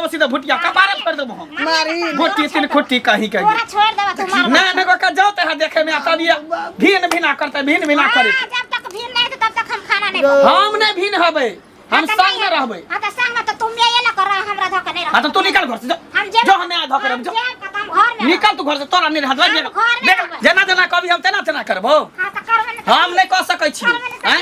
दो सीधा भुटिया कबारे फोड़ दो हम मारी भुट्टी तिल खुट्टी कहीं कहीं तोरा छोड़ देबा तू मार ना ना का जाओ ते देखे में आता बिया भीन भीना करते भीन भीना करे जब तक भीन नहीं तब तक हम खाना नहीं हम नहीं भीन हबे हम संग में रहबे हां त संग में तो तुम ये ना कर हमरा धोखा नहीं रह हां तो तू निकल घर से जो हमें आ धोखा जो घर में निकल तू घर से तोरा नहीं हाथ लग जना जना कभी हम तेना तेना करबो हां त करबे हम नहीं कह सकै छी हैं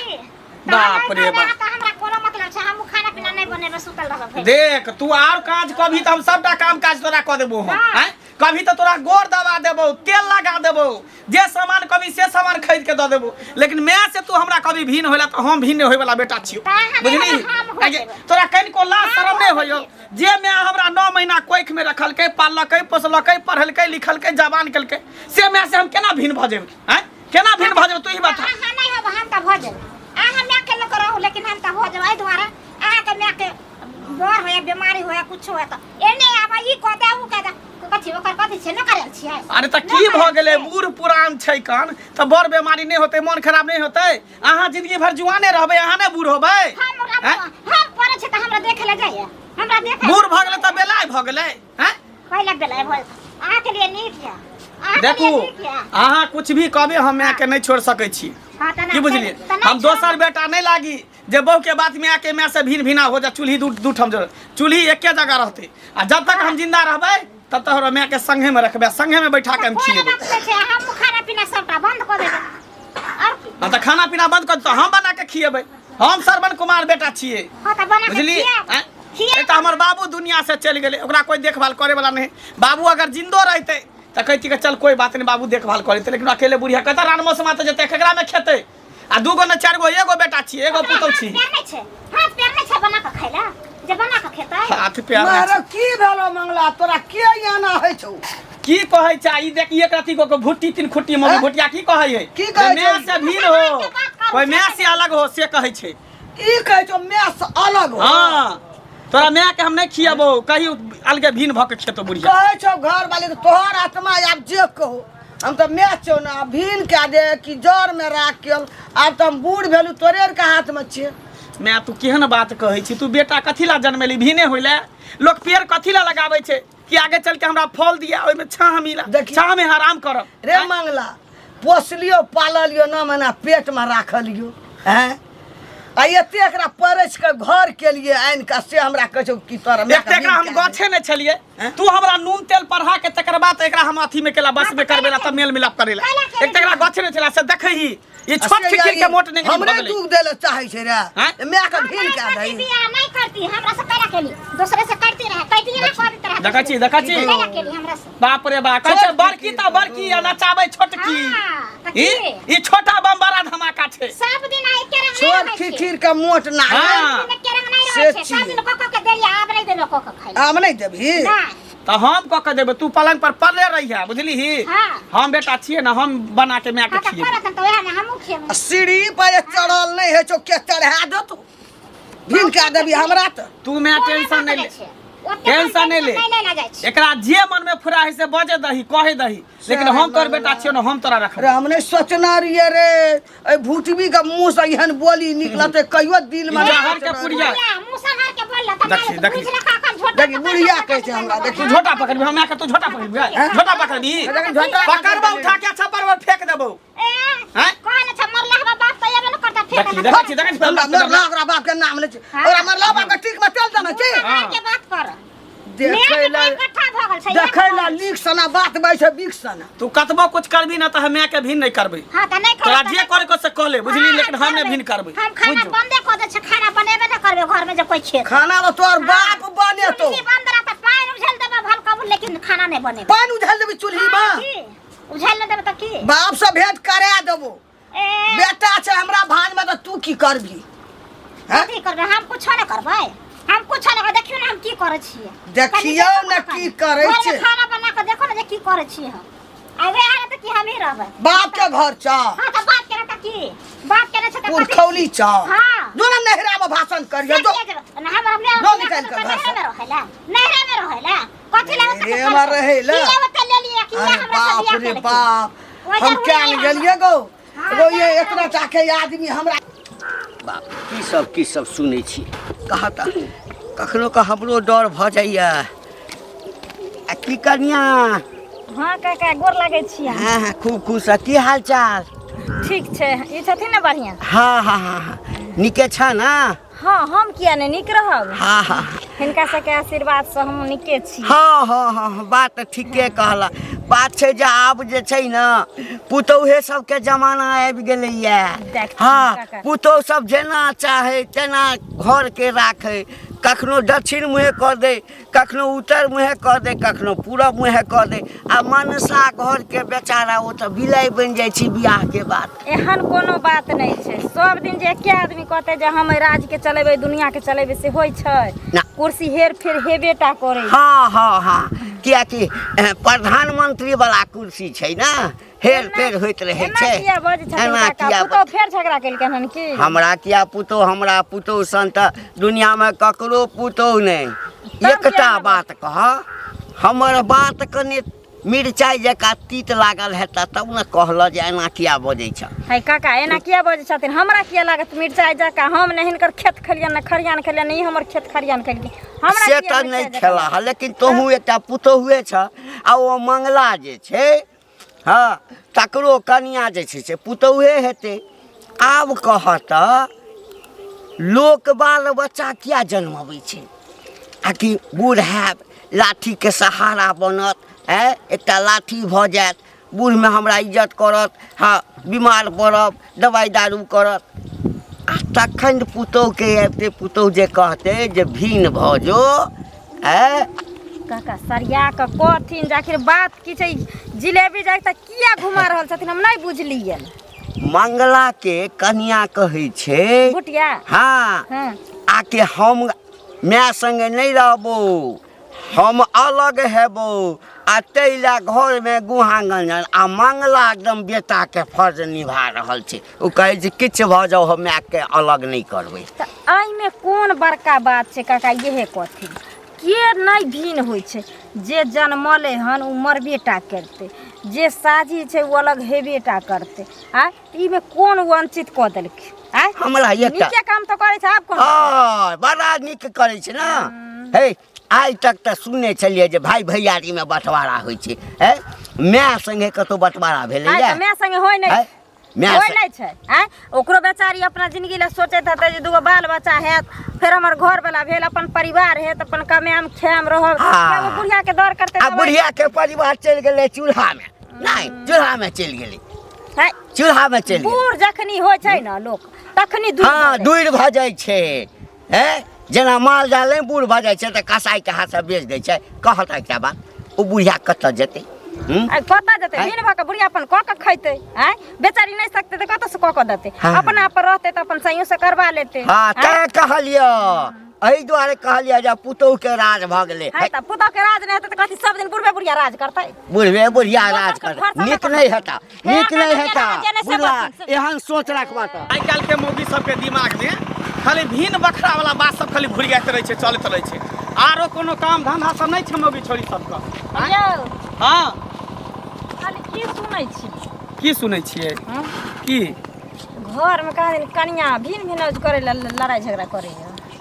बाप रे बाप हमरा कोनो मतलब छै हम खाना पीना नहीं बनेबे सुतल रहबे देख तू और काज कभी तो हम सबटा काम काज तोरा क देबो हम हैं कभी तो तोरा गोर दबा देबो तेल लगा देबो जे सामान कभी से सामान खरीद के द देबो लेकिन मैं से तू हमरा कभी भीन होला तो हम भीन होय वाला बेटा छियो बुझली तोरा कहीं को लाज शरम नहीं होयो जे मैं हमरा 9 महीना कोख में रखल के पालल के पोसल के पढ़ल के लिखल के जवान कल के से मैं से हम केना भीन भ जेब हैं केना भीन भ जेब तू ही बता हां नहीं हो हम त भ जेब हम मैं के न करहु लेकिन हम त हो जेब ए द्वारा आ के मैं के बोर होया बीमारी होया कुछ होया त एने आबा ई कहता उ कहता कथि ओकर कथि छै न करल छियै अरे त की भ गेलै बूढ़ पुरान छै कान त बड़ बीमारी नहीं होते मन खराब नहीं होते अहाँ जिंदगी भर जुआने रहबे अहाँ ने बूढ़ होबे हम परे छै त हमरा देखे ले जाय हमरा देखे बूढ़ भ गेलै त बेलाय भ गेलै हैं पहले बेलाय भ आ के लिए नीक है देखू अहाँ कुछ भी कहबे हम मैं के नहीं छोड़ सकै छी की बुझलिए हम दोसर बेटा नहीं लागी जे बहू के बात में आके मैं से भीन भीना हो जा चूल्ही दूठ हम चूल्ही एके जगह रहते आ जब तक हम जिंदा रहबे तब तक मैं के संगे में रखबे संगे में बैठा के हम खिएबे हम खाना पीना सबटा बंद कर देबे और की हां त खाना पीना बंद कर तो हम बना के खिएबे हम सरवन कुमार बेटा छिए हां त बना के बुझलिए ए त हमर बाबू दुनिया से चल गेले ओकरा कोई देखभाल करे वाला नहीं बाबू अगर जिंदो रहते त कहती के चल कोई बात नहीं बाबू देखभाल करते लेकिन अकेले बुढ़िया कहता रान मौसम त जते केकरा में खेते आ दूगो न चारगो एगो बेटा छी एगो पुतौ छी हाथ पैर नहीं छै बना के खैला जे बना के खेतै हाथ पैर मारो की भेलो मंगला तोरा के याना है छौ की कहै छै ई देख एक रति को भुट्टी तीन खुट्टी मगे भुटिया की कहै है की कहै मैं से भीड़ हो कोई मैं से अलग हो से कहै छै ई कहै छौ मैं से अलग हो हां तोरा मैं के हम नहीं खियाबो कहीं अलगे भीन भ के खेतो बुढ़िया कहै छौ घर वाले तो तोहर आत्मा आब जे कहो हम तो मैं छौ ना भीन के दे कि जर में राख के अब तो हम बूढ़ भेलू तोरे के हाथ में छे मैं तू केहन बात कहै छी तू बेटा कथिला जन्मेली भीने होइले लोग पेड़ कथिला लगाबै छै कि आगे चल के हमरा फल दिया ओइ में छाह मिला छाह में आराम करब रे मंगला पोसलियो पाललियो न मना पेट में राखलियो हैं आ एते एकरा परस के घर के लिए आइन का से हमरा कहौ कि तोरा मैं एकरा हम गछे ने छलिए तू हमरा नून तेल पढ़ा के तकर बाद एकरा हम अथी में केला बस में करबेला त मेल मिलाप करेला एक तकरा गछे ने छला से देखहि ये छोट खिखिर के मोट नहीं हमरे दुख देले चाहे छै रे मैं के भीन के दई बियाह नहीं करती हमरा से करा केली दूसरे से करती रहे कहती ना कर तरह देखा छी करा केली हमरा से बाप रे बाप कहै बड़की त बड़की आ नचाबै छोटकी ई छोटा बम बड़ा धमाका छै सब दिन आई के रंग छोट खिखिर के मोट ना के रंग नहीं रहे छै सब दिन कोको के देलिया आब नहीं देबे कोको खाई आब नहीं देबी तो हम क के देबे तू पलंग पर पड़ले रहिया बुझली ही हम बेटा छिए ना हम बना के मैं के खिए तो वह में हमहु खिए सीढ़ी पर चढ़ल नहीं है छौ के चढ़ा दे तू भीन के देबी हमरा त तू मैं टेंशन नहीं ले टेंशन नहीं ले एकरा जे मन में फुरा है से बजे दही कहे दही लेकिन हम तोर बेटा छियो ना हम तोरा रखब रे हमने सोचना रिए रे ए भूटबी के मुंह से एहन बोली निकलते कहियो दिल में जहर के पुड़िया मुंह संहार के बोल लता देखी देखी बुढ़िया कहै छै हमरा देखी तू झोटा पकड़बी हम आके तू झोटा पकड़बी झोटा पकड़बी पकड़बा उठा के छप्पर पर फेंक देबो हैं कौन छ मरला हवा बाप त येबे न करता फेंक देखी मरला ओकरा बाप के नाम ले छै ओकरा मरला बाप के ठीक में चल देना छै के बात कर देखैला इकट्ठा भ गेल छै देखैला लीक सना बात बै छै बिक सना तू कतबो कुछ करबी ना त हम के भिन नहीं करबे हां त नहीं तोरा जे करे को से कहले बुझली लेकिन हम नहीं भिन करबे हम खाना बंदे क दे छै खाना बनेबे न करबे घर में जे कोई छे खाना तो तोर बाप बने तो बंद रहा त पानी उझल देबे भल कबूल लेकिन खाना नहीं बने पानी उझल देबी चूल्ही में उझल न देबे त की बाप से भेंट करा देबो बेटा छै हमरा भान में त तू की करबी कथि करबे हम कुछ न करबै हम कुछ न देखियो न हम की करे छियै देखियो न की करे छै खाना बना के देखो न जे की करे छियै हम आबे आरे त की हम ही रहबै बाप के घर छ हां त बाप के रहता की बाप के न छ त पुरखौली छ हां दोनों नहरा में भाषण करियो जो हमरा नो निकाल के नहरे में रहेला नहरे में रहेला कथि ले ए में रहेला ये बता ले लिया कि हमरा से बाप रे बाप हम क्या गेलिए गो ये इतना चाके आदमी हमरा बाप की सब सुनै छी कखनो का हमरो डर भ जाइए। की कनिया? हाँ काका गोर लागै छी। हाँ खूब खुश है। की हाल चाल? ठीक छै। ई छथिन ने बढ़िया? हाँ निके छ ना? हाँ हम किया नहीं निक रहब। हाँ हिनका सबके आशीर्वाद से हम निके छी। हाँ बात तो ठीके कहला। बात छै जे आब जे छै ना पुतौहे सबके जमाना आबि गेलैया। हाँ पुतौह सब जेना चाहे तेना घर के राखे। कखनो दक्षिण मुँहे कर दे, कखनो उत्तर मुँहे कर दे, कखनो पूरब मुँहे कर दे। आ मनसा घर के बेचारा वो तो बिलाई बन जाय छी बियाह के बाद। एहन कोनो बात नहीं छै। सब दिन जे एके आदमी कहते जे हम राज के चलेबे दुनिया के चलेबे से होय छै ना। कुर्सी हेर फेर हेबेटा करे। हाँ किया कि प्रधानमंत्री वाला कुर्सी छै ना, हेर फेर होइत रहे छै। किया बज छथिन काका? पुतौ फेर झगड़ा केलकन हन की? हमरा किया पुतौ? हमरा पुतौ सन त दुनिया में ककरो पुतौ नहीं। एकटा बात कह, हमर बात कने मिर्चाई जका तीत लागल हेता तब न कहल जे एना किया बजै छ। है काका एना किया बजै छथिन? हमरा किया लागत मिर्चाई जका? हम ने हिनकर खेत खलियान न खरियान खलियान नहीं हमर खेत खरियान खलियान। हमरा से त नहीं खेला लेकिन तोहू एकटा पुतौहुए छ। आ ओ मंगला जे छै हाँ तकरो कनिया जे छै से पुतौहे हेतै। आब कहत लोक बाल बच्चा किया जन्मबै छै? आकि बूढ़ हैब लाठी के सहारा बनत, एकटा लाठी भ जायत, बूढ़ में हमरा इज्जत करत, हाँ बीमार पड़ब दवाई दारू करत। आ तखन पुतौह के आबिते पुतौह जे कहते जे भीन भ जो काका सरिया के कथिन जाखिर बात की छै? जिलेबी जाय त किया घुमा रहल छथिन हम नहीं बुझलियै। मंगला के कन्या कहै छै बुटिया? हाँ आके हम माय संगे नहीं रहबो, हम अलग हेबो। आ तैला घर में गुहागंजन आ मंगला एकदम बेटा के फर्ज निभा रहल छै। ओ कहे जे किछ भ जाओ हम माय के अलग नहीं करबै। त आई में कोन बड़का बात छै काका? यहे कथिन के नहीं भीन होय छै। जे जन्मले हन उ मरबेटा करते, जे साजी छै वो अलग हेबेटा करते। आ ई में कोन वंचित क देलकै? हमरा एकटा नीके काम तो करे छै। आप कोन? हाँ बड़ा नीक करे छै ना। हे आज तक तो सुने चलिए जे भाई भैयारी में बंटवारा होय छै। माय संगे कतो बंटवारा भेलै या? माय संगे होय नहीं होय नहीं छै। ओकरो बेचारी अपना जिंदगी ले सोचैत हते जे दूगो बाल बच्चा हैत, फिर हमर घर वाला भेल, अपन परिवार है त अपन कमाम खाम रहब। वो बुढ़िया के दर करते। आ बुढ़िया के परिवार चल गेले चूल्हा में, नहीं चूल्हा में चल गेले, चूल्हा में चल गेले। बूढ़ जखनी होय छै ना लोक तखनी दूर हाँ दूर भ जाय छै। जेना माल जाल नहीं बूढ़ भ जाय छै त कसाई के हाथ से बेच दै छै। कहत एकटा बात ओ बुढ़िया कत जेतै? कत जेतै? दिन भर के बुढ़िया अपन क के खैते। बेचारी नहीं सकते त कत से क के देते? अपना पर रहते त अपन सहियो से करवा लेते। हाँ तै कहलियो, एही दुआरे कहलियो जे पुतौह के राज भ गेलै। है त पुतौह के राज नहीं हेतै त कथि सब दिन बुढ़बे बुढ़िया राज करतै? बुढ़बे बुढ़िया राज करतै नीक नहीं हेता, नीक नहीं हेता। बुढ़ा एहन सोच रखबा त आई काल के मौगी सबके दिमाग में खाली भीन बखरा वाला बात सब खाली घुरियात रहे छै, चलत रहे छै। आरो कोनो काम धंधा सब नहीं छै मौगी छोरी सबके? यौ हाँ खाली की सुनै छी? की सुनै छियै? की घर में कहा दिन कनिया भीन भीन करे लड़ाई झगड़ा करे?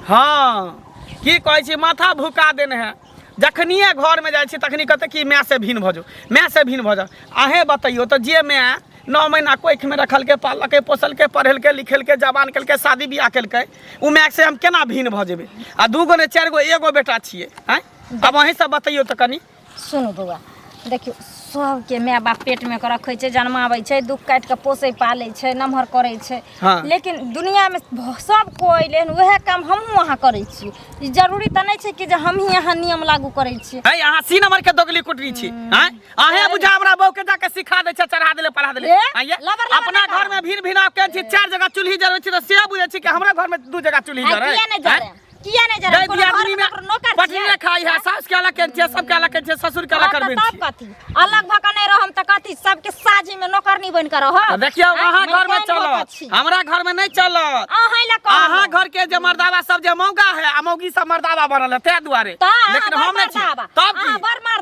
हाँ की कहै छी माथा भुका देने है। जखनिए घर में जाइ छी तखनी कहते कि माय से भीन भजो, माय से भीन भजो। अहें बताइयो तो जे माय 9 महीना कोख में रखल के पाल के पोसल के पढ़ल के लिखल के जवान कल के शादी बियाह कल के उ माय से हम केना भीन भजेबे? आ 2 गो ने 4 गो एगो बेटा छिए। अब वहीं सब बताइयो तो कनी। सुनु बउआ देखियो सबके माय बाप पेट में रखे छै, जन्माबै छै, दुख काट के पोसे पाले छै, नमहर करे छै। लेकिन दुनिया में सब कोई लेन वह काम हमहू वहाँ करे छी। ई जरूरी त नहीं छै कि जे हम ही यहाँ नियम लागू करे छी। है यहाँ सी नंबर के दोगली कुटरी छी। आहे बुझा हमरा बहू के जाके सिखा दे छै, चढ़ा देले पढ़ा देले। अपना घर में भीड़ भिड़ा के 4 जगह चूल्ही जरै छी त से बुझै छी कि हमरा घर में 2 जगह चूल्ही जरै। किया नहीं जरे? कोनो आदमी में पटरी खाई है, सास के अलग के सब के अलग के ससुर के अलग करबे छी। कथि अलग भक नहीं रहम त कथि सबके साझी में नौकरनी बन कर रह? देखियो वहां घर में चलो, हमरा घर में नहीं चलो। अहां घर के जे मर्दावा सब जे मौगा है आ मौगी सब मर्दावा बनल है ते दुआरे। लेकिन हम नहीं छी। तब की?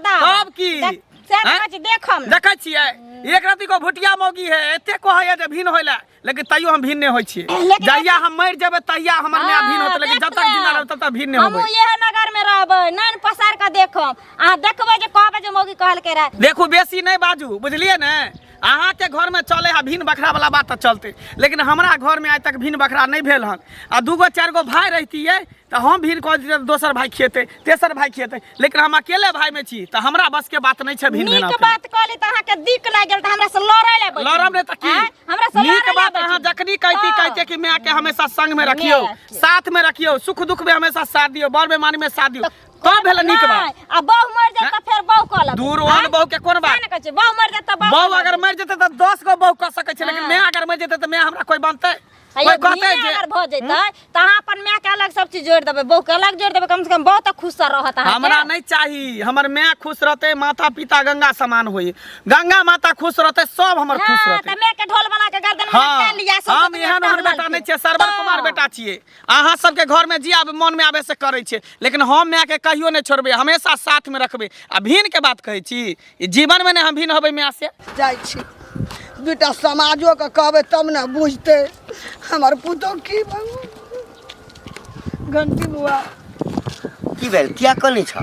तब की? देखै छियै एक रति को भुटिया मौगी है एते कहैया जे भिन होइला लेकिन तैयो हम भिन नहीं होइ छियै जहिया हम मर जेबै तहिया हमर माय भिन होतै लेकिन जब तक जिंदा रहब तब तक भिन नहीं होबै हम इहे नगर में रहबै नैन पसार के देखब अहाँ देखबै जे कहबै जे मौगी कहल के रहे देखू बेसी नहीं बाजू बुझलिए ने अहाँ के घर में चले है भिन बखरा वाला बात तो चलते लेकिन हमरा घर में आज तक भिन बखरा नहीं भेल हन आ दूगो चार गो भाई रहती है तो हम भिन कह दिए दोसर भाई खेते तेसर भाई खेते लेकिन हम अकेले भाई में छी तो हमरा बस के बात नहीं छै भिन भेना नीक बात कहली त अहाँ के दिक लाग गेल त हमरा से लड़ै ले लड़म ने त की हमरा से नीक बात अहाँ जखनी कहते कि मैं के हमेशा संग में रखियो साथ में रखियो सुख दुख में हमेशा साथ दियो बर बेमानी में साथ दियो तो भेल नीक बात आ बहु मर जात त फेर बहु कहल दूर ओहन बहु के कोन बात कहै छै बहु मर जात त बहु अगर मर जेते त 10 गो बहु कह सकै छै लेकिन मैं अगर मर जेते त मैं हमरा कोई बनतै कोई कहतै जे अगर भ जैतै त अहाँ अपन माय के अलग सब चीज जोड़ देबै बहु के अलग जोड़ देबै कम से कम बहुत खुश रहत अहाँ हमरा नहीं चाहिए हमर माय खुश रहते माता पिता गंगा समान होई गंगा माता खुश रहते सब हमर खुश रहते त माय के ढोल बना के गर्दन में लटका लिया सब हम एहन हमर बेटा नहीं छै सरवर कुमार बेटा छियै अहाँ सबके घर में जी आब मन में आबे से करे छै लेकिन हम माय के कहियो नहीं छोड़बे हमेशा साथ में रखबे आ भिन के बात कहै छी जीवन में ने हम भिन होबै माय से जाइ छी बेटा समाजो के कहबै तब ने बुझतै हमर पुतौ की घंटी बुआ की भेल किया कने छ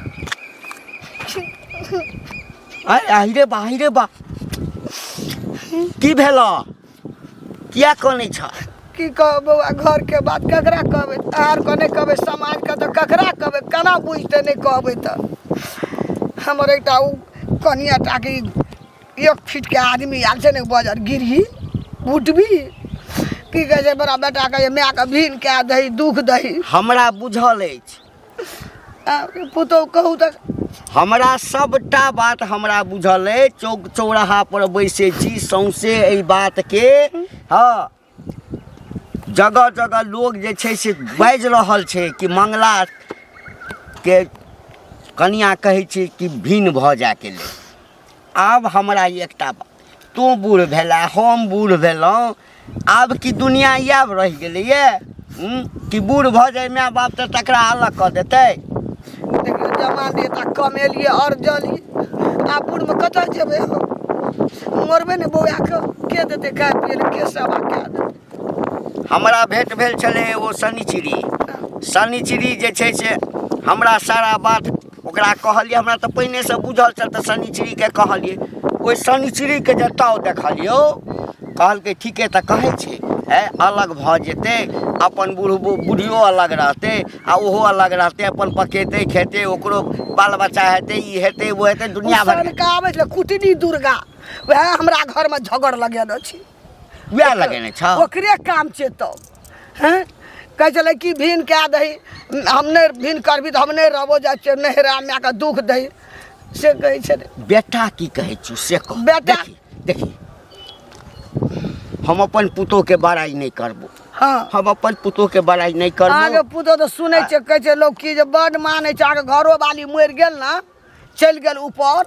आहिरे बा की भेल किया कने छ की कह बउआ घर के बात ककरा कहबै आर कने कहबै समाज के तो ककरा कहबै केना बुझतै नहीं कहबै त हमर एकटा कनिया टाकी 1 फीट के आदमी आयल छै ने बाजार गिरही उठबी की कहै छै बड़ा बेटा के माय के भिन के दही दुख दही हमरा बुझल अछि पुतौ कहू त हमरा सबटा बात हमरा बुझल अछि चौक चौराहा पर बैसे छी सौंसे एहि बात के हाँ जगह जगह लोग जे छै से बाजि रहल छै कि मंगला के कनिया कहै छै कि भिन भ जाए के लेल आब हमरा एकटा तू बूढ़ भेला हम बूढ़ भेलहुँ आब की दुनिया आब रहि गेलैए कि बूढ़ भऽ जाए माय बाप तऽ तकरा अलग कऽ देतै देखियो जमाने तक कमेलिए और जली आ बूढ़ में कतऽ जेबै हम मरबे ने बौआ के देतै खाय पिए ले के सेवा कए देतै हमरा भेंट भेल छलै ओ शनिचिड़ी जे छै से हमरा सारा बात ओकरा कहलिए हमरा तऽ पहिने से बुझल छल तऽ शनिचिड़ीके कहलिए ओहि शनिचिड़ीके जतऽ देखलियो कहलकै ठीके तऽ कहै छै अलग भऽ जेतै अपन बूढ़ियो अलग रहतै आ ओहो अलग रहतै अपन पकेतै खेतै ओकरो बाल बच्चा हेतै ई हेतै वो हेतै दुनिया भर के आबै छै कुटनी दुर्गा वएह हमरा घर में झगड़ लगेने छी वएह लगेने छ ओकरे काम छै तब हैं कहै छलै कि भिन कए दही हम नहि भिन करबी तऽ हम नहि रहबो जाइ छियै नहिरा माय के दुख दही से कहै छै बेटा की कहै छी से कह बेटा देखी हम अपन पुतोह के बड़ाई नहीं करबो हाँ हम अपन पुतोह के बड़ाई नहीं करबो आगे पुतोह तो सुनै छै कहै छै लोग की जे बड मानै छै आगे घरो वाली मरि गेल ना चलि गेल ऊपर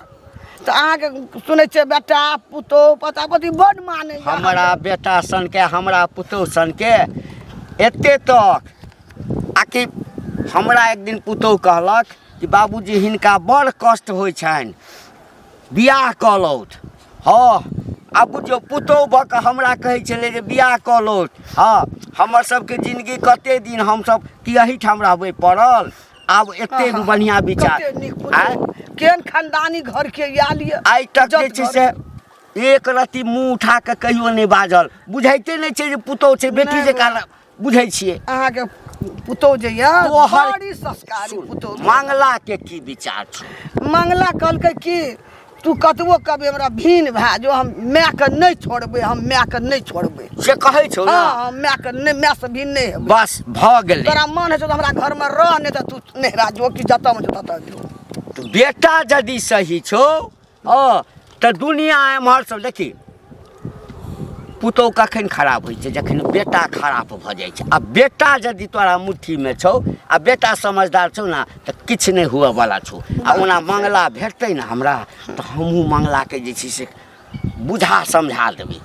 तो अहाँके सुनै छै बेटा पुतोह पता पति बड मानै हमरा बेटा सन के हमरा पुतोह सन के एते तक आकि हमरा एक दिन पुतोह कहलक कि बाबूजी हिनका बड़ कष्ट होइ छनि बियाह कऽ लौथ हाँ आब बुझियौ पुतोह भऽ कऽ हमरा कहै छलै जे बियाह कऽ लौथ हाँ हमर सबके जिंदगी कते दिन हमसब कि एहिठाम रहबै पड़ल आब एते बढ़िया विचार केहन खानदानी घर के आयल ये आइ तक जे छै से एक रत्ती मुँह उठा के कहियो नहि बाजल बुझाइते नहि छै जे पुतोह छै बेटी जकाँ बुझै छियै अहाँके पुतोह जे यऽ बड़ी संस्कारी पुतोह मंगला के की विचार छौ मंगला कहलकै कि तू कतबो कभी हमरा भिन भए जो हम माय के नहीं छोड़बै हम माय के नहीं छोड़बै से कहै छौ ना हां माय के नहीं माय से भिन नहीं हेबै बस भ गेलै तोरा मन है तो हमरा घर में रह नहीं त तू नहिरा जो कि जतऽ में ततऽ जो तो बेटा यदि सही छौ त दुनिया एम्हर सब देखी पुतोह कखन खराब होइ छै जखन बेटा खराब भऽ जाइ छै आ बेटा यदि तोरा मुट्ठीमे छौ आ बेटा समझदार छौ ना तऽ किछु नहि हुअ वाला छौ आ ओना मंगला भेटतै ने हमरा तऽ हमहूँ मंगलाके जे छै से बुझा समझा देबै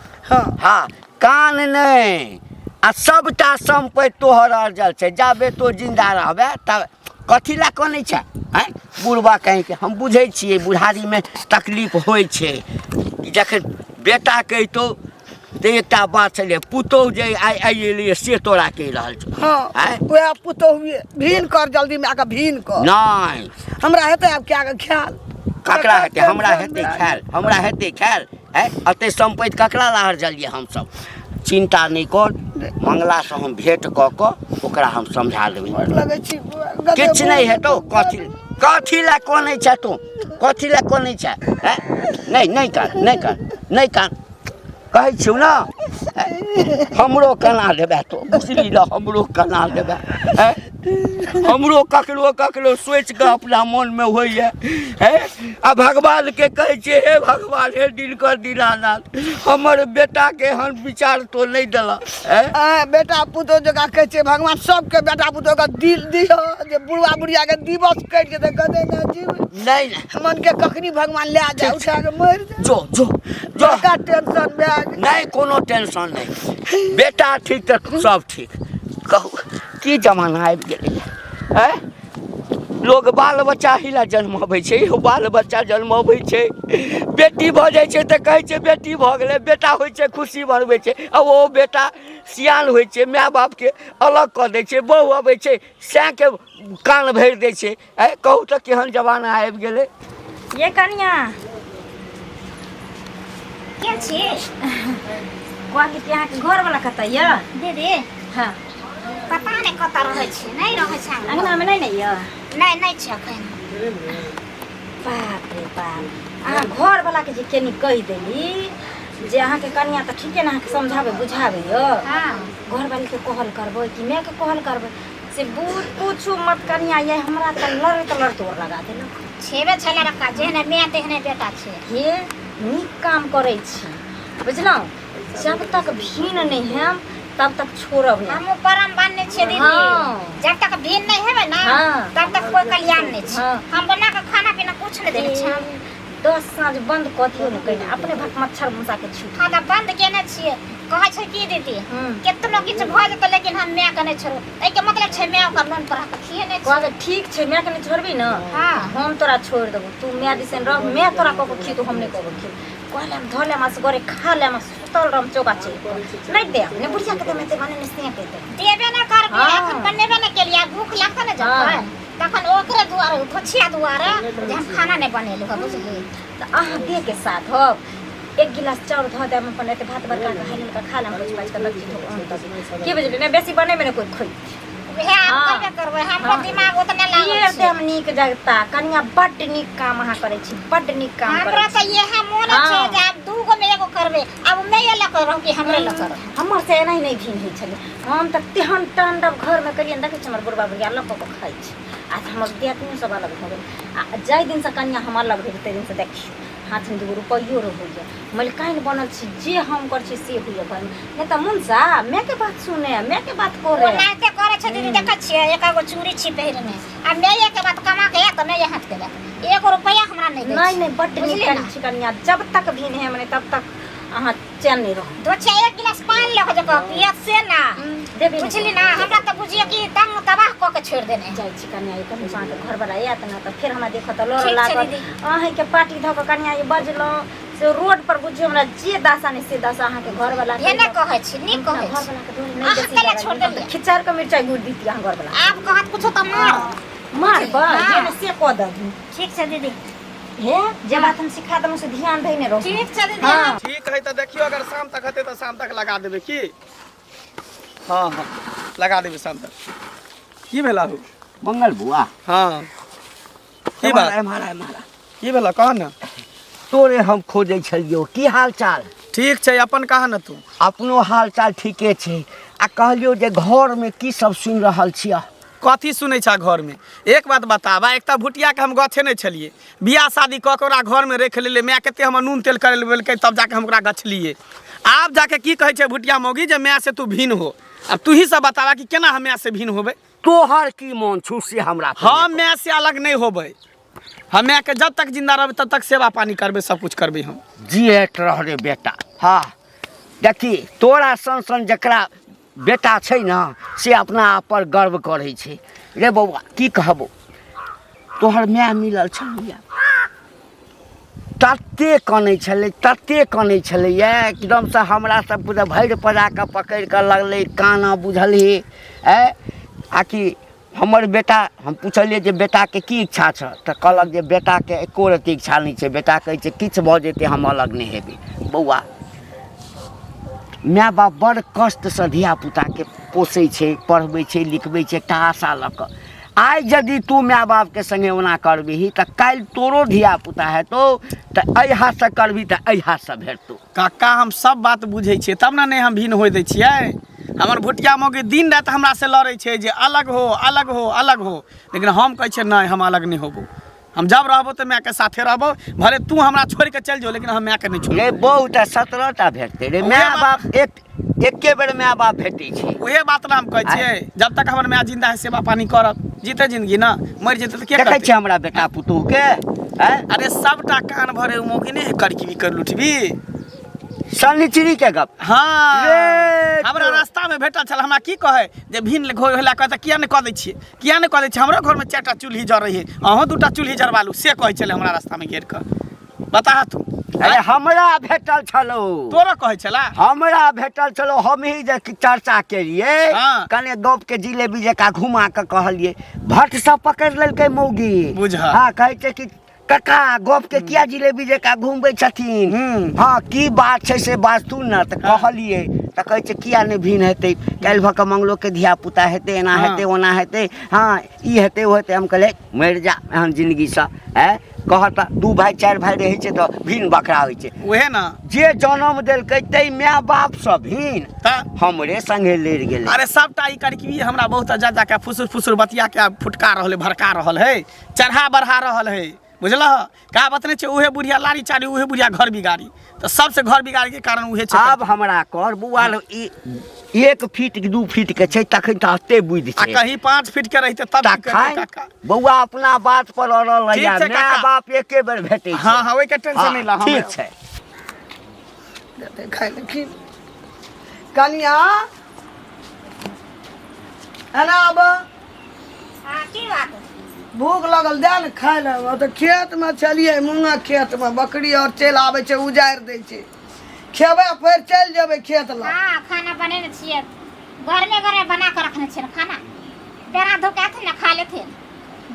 हाँ कान नहि आ सबटा संपत्ति तोहर अर्जल छै जाबे तो जिंदा रहबे तब कथी लए कनै छै हैं बुढ़बा कहीं के हम बुझै छियै बुढ़ारी में तकलीफ होइ छै जखन बेटा कहितो तो एकटा बात छलै पुतौह जे आइ एलियै से तोरा कहि रहल छौ हाँ वह पुतौह भीन कर जल्दी में आके भीन कर नहीं हमरा हेतै आब क्या ख्याल ककरा हेतै हमरा हेतै ख्याल है अते संपत्ति ककरा लाहर जलिए हम सब चिंता नहीं कर मंगला से हम भेंट क के ओकरा हम समझा देबै लगै छी किछ नहीं हेतौ कथी ला कोनै छै तू कथी ला कोनै छै नहीं कर कहै छियौ ना हमरो कना देबै तो बुझली ना हमरो कना देबै हमरो ककरो सोच के अपना मन में होइए आ भगवान के कहै छै हे भगवान हे दिनकर दीनानाथ हमर बेटा के हन विचार तो नहीं देला बेटा पुतौह जगह कहै छै भगवान सबके बेटा पुतौह के दिल दियो जे बुढ़वा बुढ़िया के दिवस कटि जेतै कदे ना जीव नहीं मन के कखनी भगवान ले जाए उठा के मर जो का टेंशन में नहीं कोनो टेंशन नहीं बेटा ठीक तो सब ठीक कहू की जमाना आबि गेलै लोग बाल बच्चा हिला जन्मबै छै बाल बच्चा जन्मबै छै बेटी भऽ जाइ छै तऽ कहै छै बेटी भऽ गेलै बेटा होइ छै खुशी मनबै छै आ ओ बेटा सियान होइ छै माय बापके अलग कऽ दै छै बहू अबै छै सएहके कान भरि दै छै कहू तऽ केहन जमाना आबि गेलै ये कनिया के छी कहली कि अहाँके घरवला कतऽ यऽ दीदी हाँ पता नहीं कतऽ रहै छी नहीं रहै छै अंगनामे नहि ने यऽ नहीं छै अखन बाप रे बाप अहाँ घरवलाके जे केनी कहि देली जे अहाँके कनिया तऽ ठीके ने अहाँके समझाबै बुझाबै यऽ हाँ घरवालीके कहल करबै कि मायके कहल करबै से बूढ़ पूछू मत कनिया ये हमरा तऽ लड़ तोड़ लगा देलक छेबे छले रखा जेहने माय तेहने बेटा छै हे नीक काम करै छी बुझलहुँ जब तक भीन नहीं हैम तब तक छोड़ब नहीं हम परम बान्ने छियै दीदी हाँ। जब तक भीन नहीं हेबे ना हाँ। तब तक कोई कल्याण नहीं छै हाँ। हम बना के खाना पीना कुछ नहीं देले छी 10 साँझ बंद कऽ दियौ ने कहिने अपने भक मच्छर मुसा के छूट खाना बंद केने छियै कहै छै की दीदी केतनो किछ भऽ जेतै लेकिन हम माय के नहीं छोड़ब एहि के मतलब छै माय ओकर मन पर के खिए नहीं छै कहले ठीक छै मैं के नहीं छोड़बी ना हाँ। हम तोरा छोड़ देबो तू मैं दिसन रह मैं तोरा कको खी तो हम नहीं कबो खी कहले हम धले मास गरे खा ले मास सुतल रम चौका छै नहीं दे ने बुढ़िया के देमे ते माने नहीं से कहते देबे ना करबे हाँ। एखन बनेबे ना केलिया भूख लागत ना जब हाँ। तखन ओकरे दुआरे पोछिया दुआरे जे हम खाना नहीं बनेलु ह बुझली तो अहाँ दे के साथ हो एक गिलास चाउर धो दे हम अपन एते भात बरका के हालिन का खा लेम कुछ पाँच का लग जी की बुझली ने बेसी बने में कोई खोई वह आप हाँ। करबे करबे हमरो हाँ। दिमाग उतने लागल ये छै देम नीक जगता कनिया बड्ड नीक काम अहाँ करै छी बड्ड नीक काम हमरा करै त इहे मोन हाँ। छै जे आब दू गो में एगो करबे अब मैं ये लक रहू कि हमरे लक रहू हमर से एनाही नहीं भीन होइ छलै हम तऽ तेहन टांडव घर में करियन देखै छी हमर बुढ़बा बुढ़िया लक को खाइ छी आज हमर दियादनी सब अलग भऽ गेल आ जाय दिन से कनिया हम अलग भेल तै दिन से देखियो हाथ में 2 रुपयो होइए मलिकाइन बनल छी जे हम कर छी से होइए घर में नहीं तो मुंसा मैं के बात सुने मैं के बात करे ओनाते करे छै दीदी देखै छियै एकागो चूड़ी छी पहिरने आ मैं ये के बात कमा के त मैं ये हाथ के ले 1 रुपया हमरा नहीं दे नहीं नहीं बड्ड नीक करै छी कनिया जब तक भीन है मने तब तक अहाँ चैन नहीं रहो दो छै 1 गिलास पानी ले जको पियत से ना देबे बुझली ना हमरा त बुझिए कि तंग तबाह क के छोड़ देने जाय छी कन्या ये कहूँ के घर वाला आयत ना तो फिर हमरा देखत लोर ठीक छै लागत दीदी। अहीं के पार्टी धऽ के कन्या ये बजलो से रोड पर बुझियो हमरा जे दासा ने से दासा अहाँ के घर वाला एने कहै छी नीक कहै घर छी वाला के डोरी अहाँ नहीं देसी केला छोड़ देलियै? खिचार के मिर्चाई गुड़ दीती अहाँ घर वाला आप कहत कुछो त मार मार बा हाँ। ये ने से कह दही ठीक छै दीदी हे जे बात हम सिखा दम से ध्यान देने रहो ठीक छै दीदी हाँ। हाँ। ठीक है तो देखियो अगर शाम तक हेतै तो शाम तक लगा देबै की हाँ हाँ लगा देबै शाम तक की भेला हो मंगल बुआ हाँ की बात हमारा की भेला कह न तोरे हम खोजै छलियो की हाल चाल ठीक छै अपन कहा न तू अपनो हाल चाल ठीके छै आ कहलियो जे घर में की सब सुनि रहल छियै कथी सुनै छा घर में एक बात बताबा एकटा भुटिया के हम गछे नहीं छलिए बियाह शादी कऽ के ओकरा घर में रख लेले मैं कते हमर नून तेल करे लेलकै तब जाके हम ओकरा गछलिए आब जाके की कहै छै भुटिया मौगी जे मैं से तू भिन्न हो अब तू ही सब बतावा कि केना हम मैं से भिन्न होबै तोहर की मन छू से हमरा हम मैं से अलग नहीं होबै हम मैं के जब तक जिंदा रहबै तब तक सेवा पानी करबै सब कुछ करबै हम जियत रह रे बेटा हाँ देखी तोरा सन सन जकरा बेटा छै ना से अपना आप पर गर्व करै छै रे बौआ की कहबो तोहर माय मिलल छलिया तते कनै छलै एकदम से हमरा सब पूरा भरि पजा कऽ पकड़ि कऽ लगलै काना बुझलही आकि हमर बेटा हम पूछलिए जे बेटाके की इच्छा छ तऽ कहलक जे बेटाके एको रत्ती इच्छा नहि छै बेटा कहै छै किछु भऽ जेतै हम अलग नहि हेबै बौआ माय बाप बड़ कष्टसँ धियापुताके पोसै छै पढ़बै छै लिखबै छै एकटा आशा लऽ कऽ आइ यदि तू माय बापके संगे ओना करबिही तऽ काल्हि तोरो धियापुता हेतौ तऽ एहि हाथसँ करबिही तऽ एहि हाथसँ भेटतौ काका हम सब बात बुझै छियै तब ने हम भिन्न होइ दै छियै हमर भुटिया मौगी दिन राति हमरा से लड़ै छै जे अलग हो लेकिन हम कहै छियै नहीं हम अलग नहीं होबो हम जब रहबो तो मायके साथे रहबो भले तू हमरा छोड़ के चल जाओ लेकिन हम मायके नहीं छोड़ रे बहुटा 17टा भेटतै रे माय बाप एके बेर माय बाप भेटै छै उहे बात ना हम कहै छियै जब तक हमर माय जिंदा है सेवा पानी करत जीते जिंदगी ना मर जेतै तो के देखै करतै छै हमरा बेटा पुतोह के अरे सबटा कान भरे मौगी नहीं करकी भी कर लुटबी सनिचरी के गप हाँ रे हमरा रास्ता में भेटल छल हमरा की कहे जे भिन्न घोय होला कहता किया नहीं कह दै छियै हमरो घर में 4टा चूल्ही जर रही अहों 2टा चूल्ही जरवालू से कहै छले हमरा रास्ता में घेर कर बता तू अरे हमरा भेटल छलो तोरा कहै छला हमरा भेटल छलो हम ही जे चर्चा केलिए हाँ। कने गप के जिलेबी जका घुमा के कहलिए भट्ट सब पकड़ लेलकै मौगी बुझ हाँ कहै छै कि कका गप के किया जिलेबी जका घुमबै छथिन हाँ की बात छै से बात तू न तऽ कहलिए तऽ कहै छै किया नहि भिन्न हेतै काल्हि भऽ कऽ मंगलो के धिया पुता हेतै एना हेतै ओना हेतै हाँ ई हेतै ओ हेतै हम कहलिए मरि जा एहन जिंदगीसँ कहत 2 भाई 4 भाई रहै छै तऽ भिन्न बकरा होइ छै उहे ना जे जन्म देलकै तै माय बाप सँ भिन्न हमरे संगे लड़ि गेलै अरे सबटा ई करकी हमरा बहुत जा के फुसुर बतिया के फुटका रहल भड़का रहल है चढ़ा बढ़ा रहल है बुझलह कहावत नहीं छै उहे बुढ़िया लारी चारी उहे बुढ़िया घर बिगाड़ी तो सबसे घर बिगाड़ी के कारण उहे छै आब हमरा कर बुआ 1 फीट 2 फीट के छै तखन तऽ हते बुद्धि छै कहीं 5 फीट के रहते तब तखन बौआ अपना बात पर अड़ल रहिया माय बाप एके बेर भेटै छै हां हां ओइ के टेंशन नहीं ला ठीक छै खाइ लेकिन कनिया एना अब हां की बात भूख लगल दे ने खाय ले तो खेत में चलिए मूंगा खेत में बकरी और चल आवे छै उजारि दै छै खेबै फेर चल जेबै खेत ला हां खाना बनेने छियै घर में बना के रखने छियै खाना बेरा धोके थे ना खा लेथे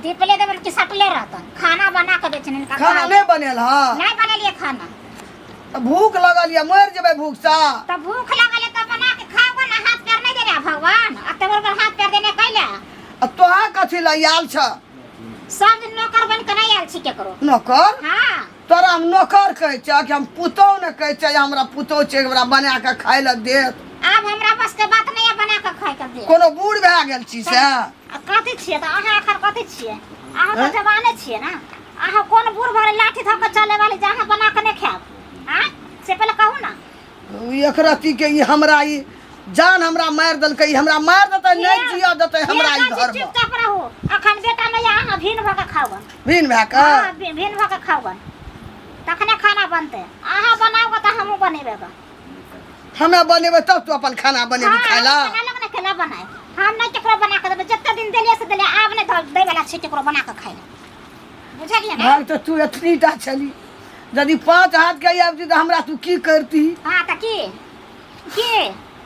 दीपले देवल की सटले रहता खाना बना के बेचने का खाना नहीं बनेल हां नहीं बनेलिए खाना तो भूख लगल या मर जेबै भूख सा तो भूख लगल तो बना के खाओ ना हाथ पैर नहीं दे रहा भगवान अतबर हाथ पैर देने कैला तोहा कथी ला आयल छ सब दिन नौकर बन के नहीं आयल छी केकरो नौकर हां तोरा हम नौकर कहै छ कि हम पुतौ न कहै छ हमरा पुतौ छै हमरा बना के खाय ल दे अब हमरा बस के बात नहीं है बना के खाय के दे कोनो बूढ़ भए गेल छी से कथी छियै त अहाँ एखन कथी छियै अहाँ त जवाने छियै ना अहाँ कोन बूढ़ भरे लाठी धऽ के चले वाली जहाँ बना के नहीं खाब हां से पहले कहू ना एक रत्ती के ई हमरा ई जान हमरा मार देलकै हमरा मार देतै नहीं जिया देतै हमरा ई घर में चुपचाप रहू अखन बेटा नहीं अहाँ भिन भऽ के खाओ भिन भए के हां भिन भऽ के खाओ तखने खाना बनते अहाँ बनाओगे त हमहू बनेबे हमें बनेबै तब तू अपन खाना बनेबी खाय ला खाना लगने केना बनाए हम नहीं केकरो बना के देबे जत्ते दिन देलिए से देलिए आब नहीं दे वाला छी केकरो बना के खाय बुझलिए ना भाग तो तू एतनीटा छली यदि 5 हाथ के आबती त हमरा तू की करती हां त की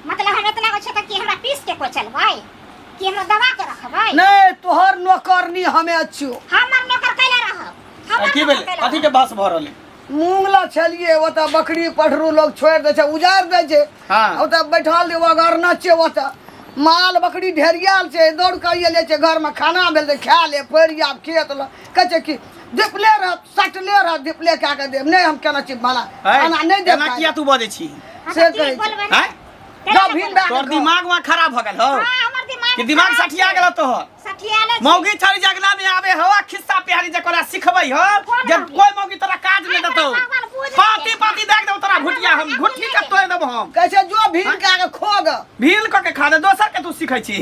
मतलब हम इतना अच्छा त कि हमरा पीस के को चलबै कि हमरा दबा के रखबै नहीं तोहर नौकरनी हमें अच्छो हमर नौकर कैला रहब की भेल कथी के बस भ रहले मूंगला छलिए ओता बकरी पठरू लोग छोड़ दे छै उजार दे छै हां ओता बैठल देव अगरना छै ओता माल बकरी ढेरियाल छै दौड़ के ले छै घर में खाना भेल त खा ले फेरिया खेत ल कहै छै कि दिपले रह सटले रह दिपले का के देब नहीं हम केना छी बना खाना नहीं देब केना किया तू बजै छी से कहै हैं जा भिन बा तोर दिमाग में खराब भ गेल हो हां हमर दिमाग कि दिमाग सठिया गेल तोहर सठियाले मौगी छड़ी जगना में आवे हवा खिस्सा प्यारी जकरा सिखबै हो जब कोई मौगी तोरा काज नहीं देतौ पाती पाती देख दो तोरा भुटिया हम घुट्टी के तोड़ देब हम कैसे जो भिन का के खोग भील क के खा दे दोसर के तू सिखै छी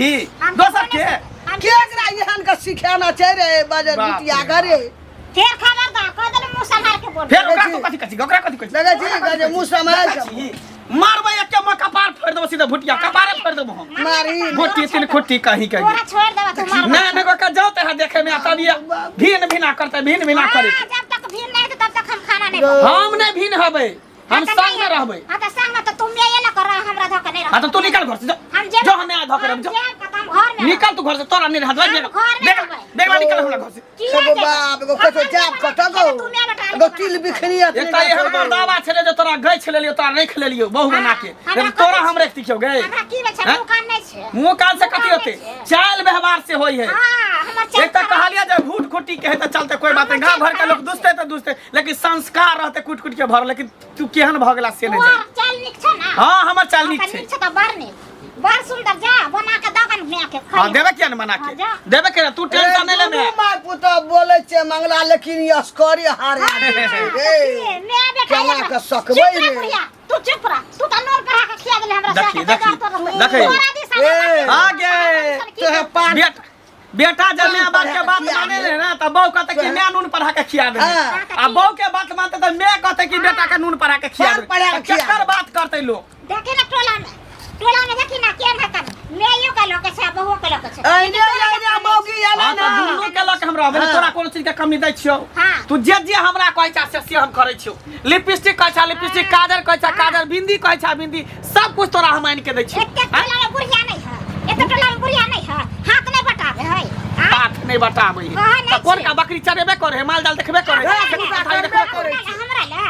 दोसर के केकरा एहन के सिखाना छै रे बाजार भुटिया घरे फेर खबर दा कह देले मुंह संभाल के बोल फिर ओकरा तू कथि कथि ओकरा कथि कथि लगे छी गजे मुंह समाल के मारबै एके में कपार फोड़ देबो सीधा भुटिया कपारे फोड़ देबो हम मारी गोटी तीन खुट्टी कहीं कहीं तोरा छोड़ देबा तू मार नहीं नहीं का जाते है देखे में तब ये भीन भिना करते भीन भिना करे जब तक भीड़ नहीं तब तक हम खाना नहीं खाएंगे। हम नहीं भीन हबै हम संग में रहबै हां तो संग में तो तुम ये ना कर रहा हमरा धोखा नहीं रख हां तो तू निकल घर से हम जे जो हमें आधा करब जो घर में निकल तू घर से तोरा नहीं हाथ लग बेगवा निकल हमरा घर से एगो बाप एगो कतो जाप कत गो एगो तिल बिखनी एक तो ये हमर दावा छले जो तोरा गई छले लियो तोरा नहीं खले लियो बहु बना के लेकिन तोरा हम रख दिखियो गए हमरा की बे छै दुकान नहीं छै मुंह कान से कथी होते चाल व्यवहार से होई है हां हमर एक तो कहलिया जब भूट खुटी कहे तो चलते कोई बात नहीं गांव भर के लोग दुसते तो दुसते लेकिन संस्कार रहते कुट कुट के भर लेकिन तू केहन भगला से नहीं जाए चाल निक छै ना हां हमर चाल नीक छै निक छै त बार ने बार सुंदर जा बना के दगन में के हां खाई देबे किया न मना के देबे के तू टेंशन नहीं ले मैं माय पुतो बोले छे मंगला लेकिन ये अस्करी हारे रे मैं बेटा केना के सकबै रे तू चुप रह तू त नोर पर के खिया देले हमरा देखी देखी आगे तो पान बेटा जब मैं बात के बात माने ले ना तब बहू कहते कि मैं नून पढ़ा के खिया दे आ बहू के बात मानते तो मैं कहते कि बेटा का नून पढ़ा के खिया दे चक्कर बात करते लोग देखे ना टोला में देखी ना केन है मैं यो के लोग छै बहु के लोग छै आइने आइने मौगी आले हां ना तो दुनू के लक हमरा भेल तोरा कोनो चीज के कमी दै छियो तू जे हमरा कहै छा से हम करै छियो लिपस्टिक कहै छा लिपस्टिक काजल कहै छा काजल बिंदी कहै छा बिंदी सब कुछ तोरा हम आइन के दै छियो एते टोला में बुढ़िया नहीं है एते टोला में बुढ़िया नहीं है हाथ नहीं बटावे है हाथ नहीं बटाबै त कोन का बकरी चरेबे करे माल जाल देखबे करे देखबे करे हमरा ले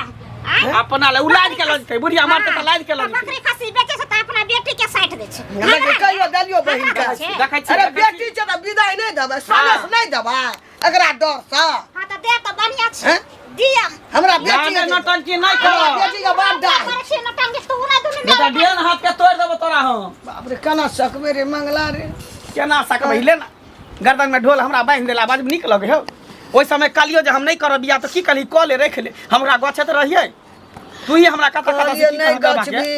अपना ले उलाज के लजते बुढ़िया मारते त लाज के लजते बकरी खसी बेचे से त अपना बेटी के साइड दे छै लेकिन कहियो दलियो बहिन का देखै छी अरे बेटी छ त विदाई नहीं देबे सालस नहीं देबे एकरा डर सा हां त दे त बढ़िया छै दिया हमरा बेटी बेटी नटंकी नहीं कर बेटी के बाप दा करछे न टांगे तू ना दुनु बेटा डेन हाथ के तोड़ देबो तोरा हम बाप रे केना सकबे रे मंगला रे केना सकबै ले ना गर्दन में ढोल हमरा बांध देला बाज निक लगे हो ओइ समय कालियो जे हम नहीं करब बिया त की कली क ले रख ले हमरा गछे त रहिए तू ही हमरा कथा कथा कहलिए नहीं गछबी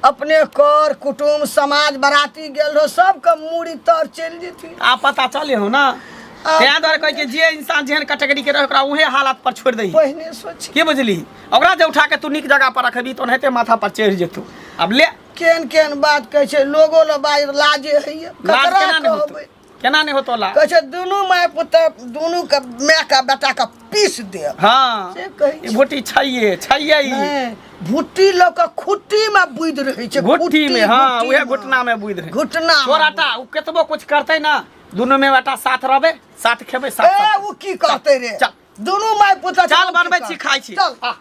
अपने कर कुटुम समाज बराती गेल हो सब के मूड़ी तर चल जेती आ पता चले हो ना तें द्वारा कहै छै जे इंसान जेहन कैटेगरी के रहे ओकरा उहे हालत पर छोड़ दही पहिने सोच के बुझली ओकरा जे उठा के तू निक जगह पर रखबी तो नहते माथा पर चढ़ जेतू अब ले केन केन बात कहै छै लोगो ल बाज लाजे हइए लाज ककरा केना नहीं होतो कहबै केना नहीं होतो ला कहै छै दुनू माय पुत दुनू के माय का बेटा का पीस दे हां से कहै ई भुट्टी छैये ई भुट्टी ल के खुट्टी में बुइद रहै छै घुट्टी में हां उहे घुटना में बुइद रहे घुटना छोराटा उ केतबो कुछ करतै ना दुनू में बेटा साथ रहबे साथ खेबे ए साथ वो की करते रे चल दुनू माय पुत चल बनबै छी खाइ छी चल आ